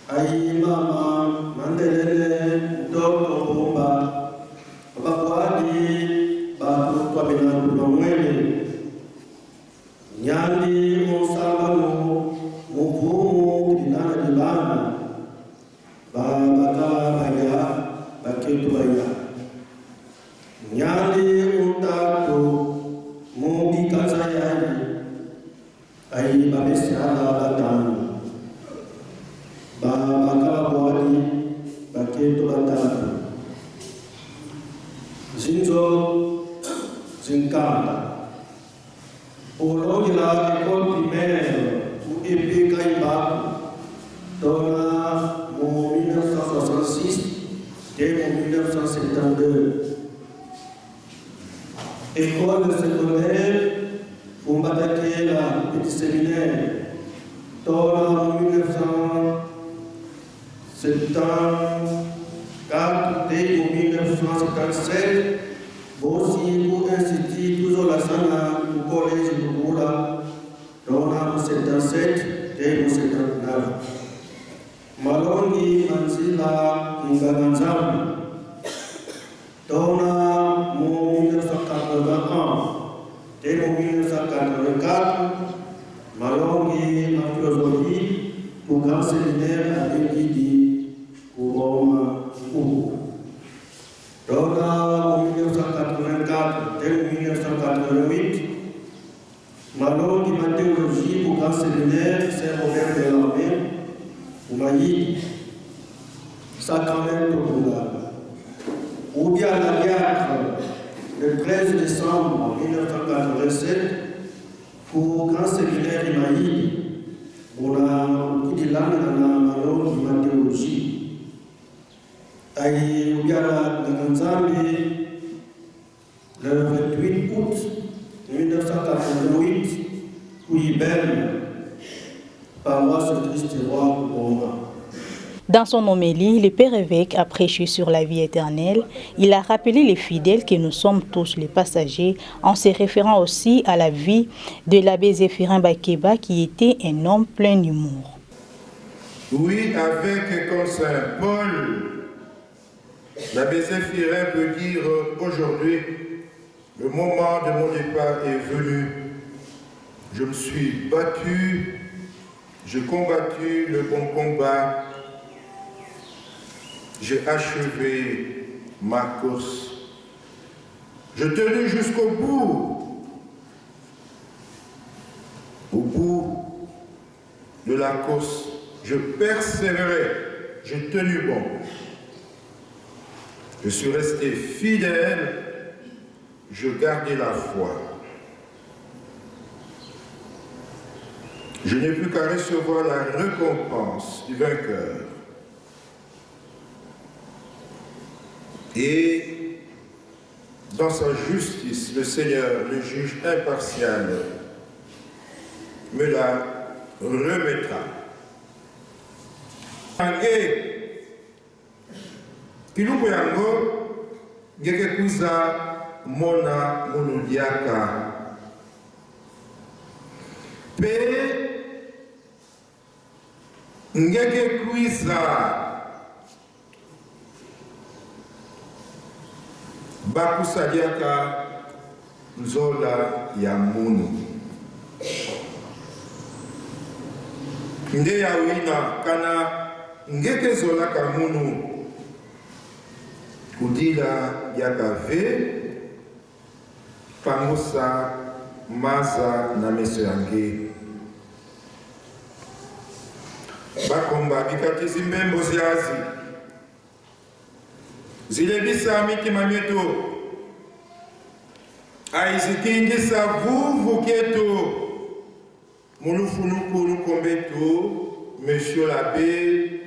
Aïmama, Mandelele, Doko Bomba, François Benard Bamwele, Nyandi Mosambano, Movomo, Kinana Dibana, Babaka Baya, Baketu Baya, Nyandi Utato, Mobi Kazayani, Ayi Babesiana Batano, Babaka Bwadi, Baketu Batano, Zinzo, Zinkanda, Ologi la école primaire ou EP Kaïba, dans mon 1966 et mon 1972. École secondaire, pour m'attaquer la petit séminaire, dans mon 1974 et mon 1977. Aussi pour institut toujours la sana au collège de Boula, dans la 77 et 79. Malongi Manzila Kinganzam, dans la 1981 et 1984, Malongi en philosophie pour grand séminaire à Békidi pour Rome ou. Dans la 1984 et 1988, Malon qui m'a théologie pour grand séminaire Saint-Robert de l'armée, pour Maïd, Sacrament au Boula. Ou bien à la Diacre, le 13 décembre 1987, pour grand séminaire de Maïd, pour la Kidilan dans la Malon qui m'a théologie. Aïe Ougara Naganzambi, le 28 août 1988, Kouibel, paroisse Christ-Roi Roma. Dans son homélie, le Père évêque a prêché sur la vie éternelle. Il a rappelé les fidèles que nous sommes tous les passagers, en se référant aussi à la vie de l'abbé Zéphirin Bakeba, qui était un homme plein d'humour. Oui, avec comme Saint Paul, l'abbé Zéphirin peut dire aujourd'hui, le moment de mon départ est venu. Je me suis battu, j'ai combattu le bon combat, j'ai achevé ma course. Je tenu jusqu'au bout. Au bout de la course, je persévérais, j'ai tenu bon. Je suis resté fidèle, je gardais la foi. Je n'ai plus qu'à recevoir la récompense du vainqueur. Et dans sa justice, le Seigneur, le juge impartial, me la remettra. Kiluku yango ngeke kuza mona monodiaka pe ngeke kuza bakusadiaka nzola ya munu nde ya wina kana ngeke zola ka munu kudila yakave pangusa maza na meso yange bakomba bikatizi mbembo ziazi zilebisa mitima myetu aizitingisa vuvu kyetu mulufuluku lukombetu Monsieur l'abbé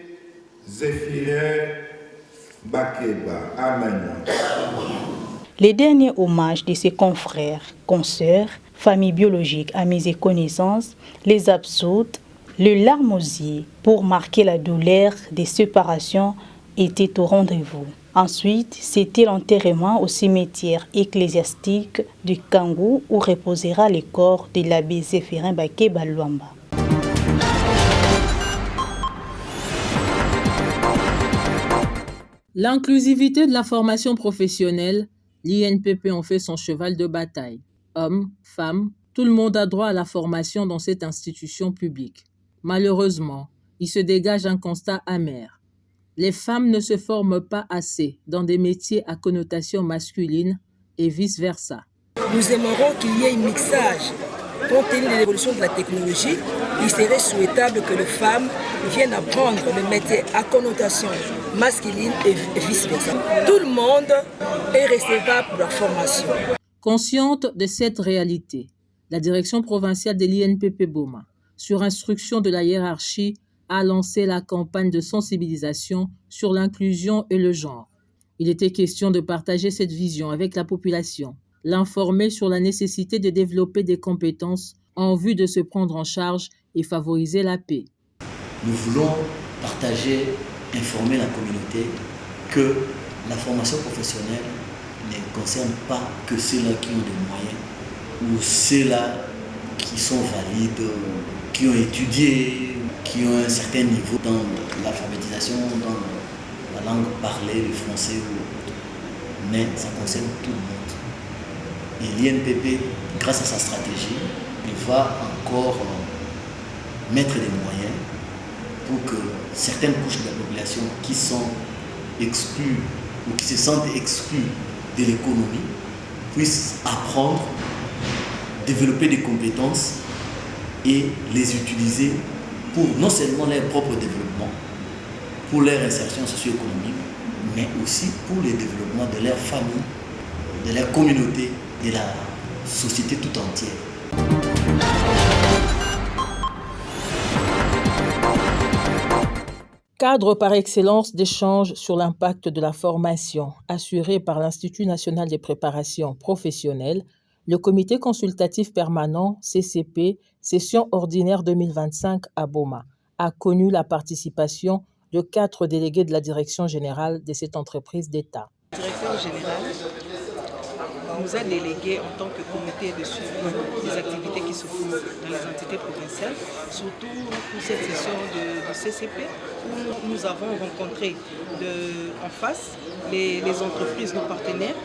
Zéphirin Bakeba. Amen. Les derniers hommages de ses confrères, consoeurs, familles biologiques, amis et connaissances, les absoutes, le larmosier pour marquer la douleur des séparations étaient au rendez-vous. Ensuite, c'était l'enterrement au cimetière ecclésiastique de Kangou où reposera le corps de l'abbé Zéphirin Bakeba Luamba. L'inclusivité de la formation professionnelle L'INPP en fait son cheval de bataille. Hommes, femmes, tout le monde a droit à la formation dans cette institution publique. Malheureusement, il se dégage un constat amer. Les femmes ne se forment pas assez dans des métiers à connotation masculine et vice-versa. Nous aimerions qu'il y ait un mixage. Compte tenu de l'évolution de la technologie, il serait souhaitable que les femmes viennent apprendre le métier à connotation masculine et vice-versa. Tout le monde est recevable pour la formation. Consciente de cette réalité, la direction provinciale de l'INPP Boma, sur instruction de la hiérarchie, a lancé la campagne de sensibilisation sur l'inclusion et le genre. Il était question de partager cette vision avec la population, l'informer sur la nécessité de développer des compétences en vue de se prendre en charge et favoriser la paix. Nous voulons partager, informer la communauté que la formation professionnelle ne concerne pas que ceux-là qui ont des moyens ou ceux-là qui sont valides, qui ont étudié, qui ont un certain niveau dans l'alphabétisation, dans la langue parlée, le français ou autre. Mais ça concerne tout le monde. Et l'INPP, grâce à sa stratégie, il va encore mettre des moyens pour que certaines couches de la population qui sont exclues ou qui se sentent exclues de l'économie puissent apprendre, développer des compétences et les utiliser pour non seulement leur propre développement, pour leur insertion socio-économique, mais aussi pour le développement de leur famille, de leur communauté, de la société tout entière. Cadre par excellence d'échange sur l'impact de la formation assurée par l'Institut national des préparations professionnelles, le Comité consultatif permanent CCP, session ordinaire 2025 à Boma, a connu la participation de 4 délégués de la direction générale de cette entreprise d'État. Le directeur général nous a délégué en tant que comité de suivi des activités qui se font dans les entités provinciales, surtout pour cette session de CCP où nous avons rencontré en face les entreprises, nos partenaires,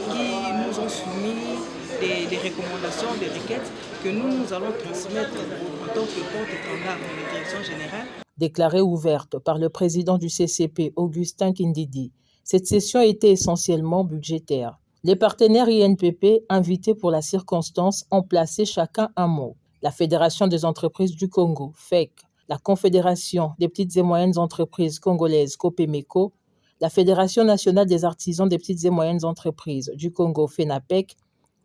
qui nous ont soumis des recommandations, des requêtes que nous allons transmettre en tant que porte-étendard de la direction générale. Déclarée ouverte par le président du CCP, Augustin Kindidi, cette session était essentiellement budgétaire. Les partenaires INPP invités pour la circonstance ont placé chacun un mot. La Fédération des entreprises du Congo, FEC, la Confédération des petites et moyennes entreprises congolaises, COPEMECO, la Fédération nationale des artisans des petites et moyennes entreprises du Congo, FENAPEC,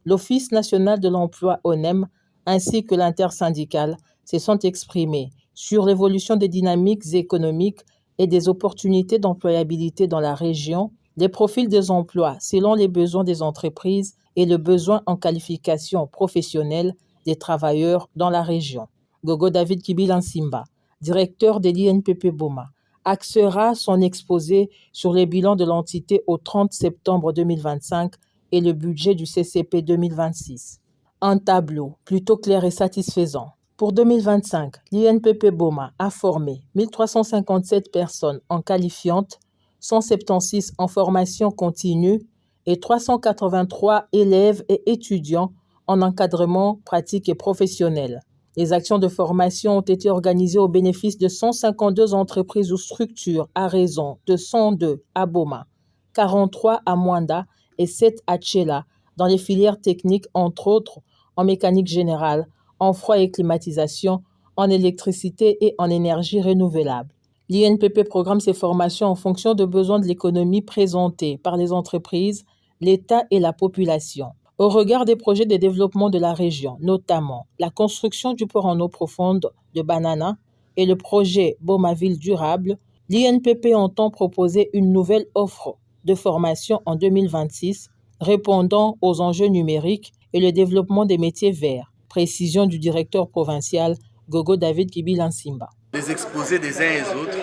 l'Office national de l'emploi, ONEM, ainsi que l'intersyndicale se sont exprimés sur l'évolution des dynamiques économiques et des opportunités d'employabilité dans la région, des profils des emplois selon les besoins des entreprises et le besoin en qualification professionnelle des travailleurs dans la région. Gogo David Kibilansimba, directeur de l'INPP Boma, axera son exposé sur les bilans de l'entité au 30 septembre 2025 et le budget du CCP 2026. Un tableau plutôt clair et satisfaisant. Pour 2025, l'INPP Boma a formé 1357 personnes en qualifiantes, 176 en formation continue et 383 élèves et étudiants en encadrement pratique et professionnel. Les actions de formation ont été organisées au bénéfice de 152 entreprises ou structures à raison de 102 à Boma, 43 à Mwanda et 7 à Tchela dans les filières techniques, entre autres en mécanique générale, en froid et climatisation, en électricité et en énergie renouvelable. L'INPP programme ses formations en fonction des besoins de l'économie présentés par les entreprises, l'État et la population. Au regard des projets de développement de la région, notamment la construction du port en eau profonde de Banana et le projet Boma-Ville durable, l'INPP entend proposer une nouvelle offre de formation en 2026 répondant aux enjeux numériques et le développement des métiers verts. Précision du directeur provincial Gogo David Kibilansimba. Les exposés des uns et des autres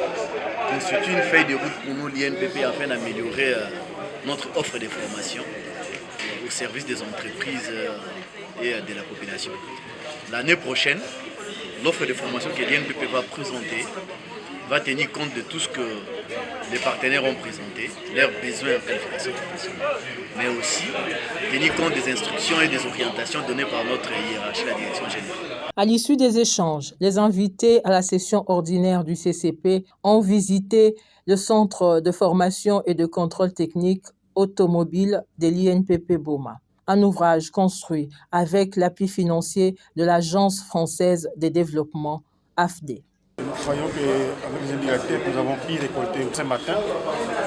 constituent une feuille de route pour nous, l'INPP, afin d'améliorer notre offre de formation au service des entreprises et de la population. L'année prochaine, l'offre de formation que l'INPP va présenter va tenir compte de tout ce que les partenaires ont présenté, leurs besoins en qualification professionnelle. mais aussi tenir compte des instructions et des orientations données par notre hiérarchie, la direction générale. À l'issue des échanges, les invités à la session ordinaire du CCP ont visité le centre de formation et de contrôle technique automobile de l'INPP Boma, un ouvrage construit avec l'appui financier de l'Agence française de développement, AFD. Nous croyons qu'avec les indicateurs que nous avons pu récolter ce matin,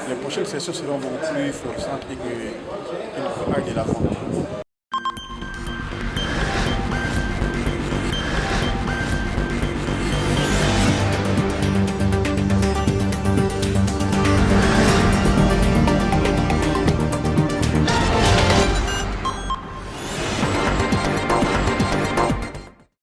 les prochaines sessions seront beaucoup plus florissantes et que nous pourrons aller de l'avant.